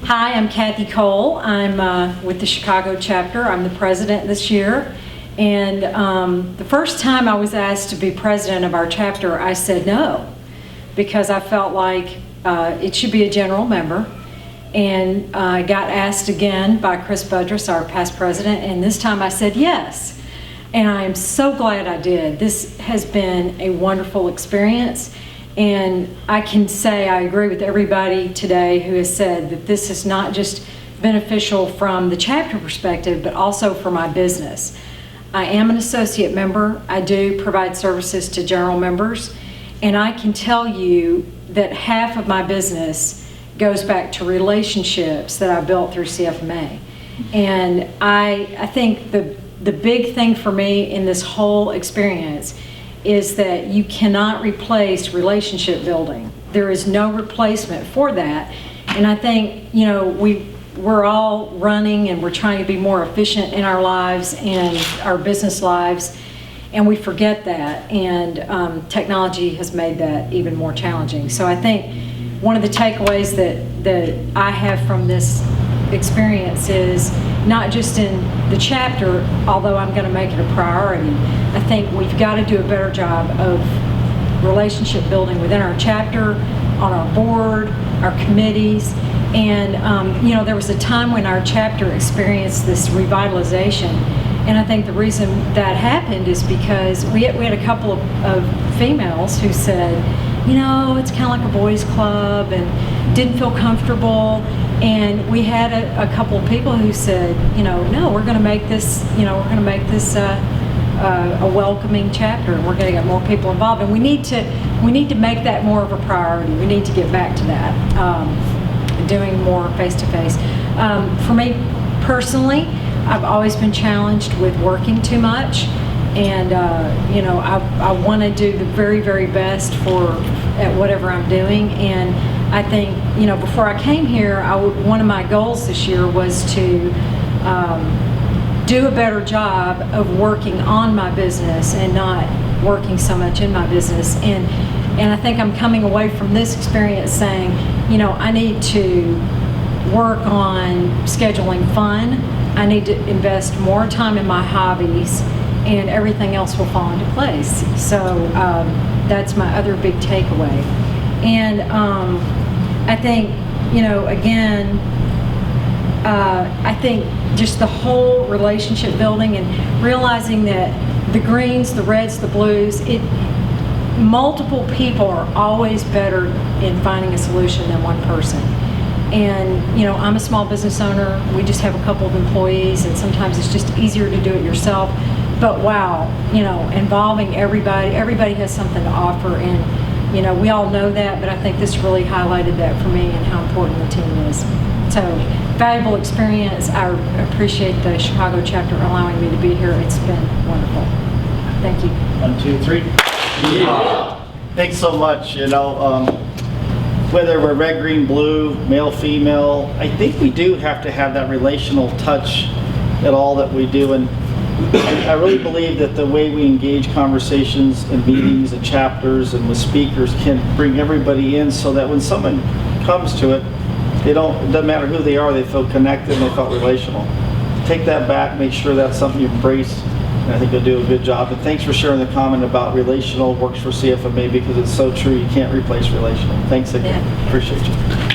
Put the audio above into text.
Hi, I'm Kathy Cole. I'm with the Chicago chapter. I'm the president this year. And the first time I was asked to be president of our chapter, I said no, because I felt like it should be a general member. And I got asked again by Chris Budrus, our past president, and this time I said yes. And I am so glad I did. This has been a wonderful experience. And I can say I agree with everybody today who has said that this is not just beneficial from the chapter perspective, but also for my business. I am an associate member. I do provide services to general members. And I can tell you that half of my business goes back to relationships that I built through CFMA. And I think the big thing for me in this whole experience is that you cannot replace relationship building. There is no replacement for that. And I think, you know, we're all running and we're trying to be more efficient in our lives and our business lives, and we forget that. And technology has made that even more challenging. So I think one of the takeaways that I have from this experience is not just in the chapter, although I'm going to make it a priority. I think we've got to do a better job of relationship building within our chapter, on our board, our committees. And you know, there was a time when our chapter experienced this revitalization, and I think the reason that happened is because we had a couple of females who said, you know, it's kind of like a boys club, and didn't feel comfortable. And we had a couple of people who said, you know, no, we're going to make this, you know, we're going to make this a welcoming chapter, and we're going to get more people involved. And we need to make that more of a priority. We need to get back to that, doing more face-to-face. For me personally, I've always been challenged with working too much. And you know, I want to do the very, very best at whatever I'm doing. And I think, you know, before I came here, one of my goals this year was to do a better job of working on my business and not working so much in my business. And I think I'm coming away from this experience saying, you know, I need to work on scheduling fun. I need to invest more time in my hobbies, and everything else will fall into place. So that's my other big takeaway. And I think, you know, again, I think just the whole relationship building and realizing that the greens, the reds, the blues, multiple people are always better in finding a solution than one person. And, you know, I'm a small business owner. We just have a couple of employees, and sometimes it's just easier to do it yourself. But wow, you know, involving everybody has something to offer, and, you know, we all know that, but I think this really highlighted that for me and how important the team is. So, valuable experience. I appreciate the Chicago chapter allowing me to be here. It's been wonderful. Thank you. 1, 2, 3. Yeah. Thanks so much. You know, whether we're red, green, blue, male, female, I think we do have to have that relational touch at all that we do. And I really believe that the way we engage conversations and meetings and chapters and with speakers can bring everybody in, so that when someone comes to it, it doesn't matter who they are, they feel connected and they felt relational. Take that back, make sure that's something you embrace, and I think you'll do a good job. And thanks for sharing the comment about relational works for CFMA, because it's so true. You can't replace relational. Thanks again. Yeah. Appreciate you.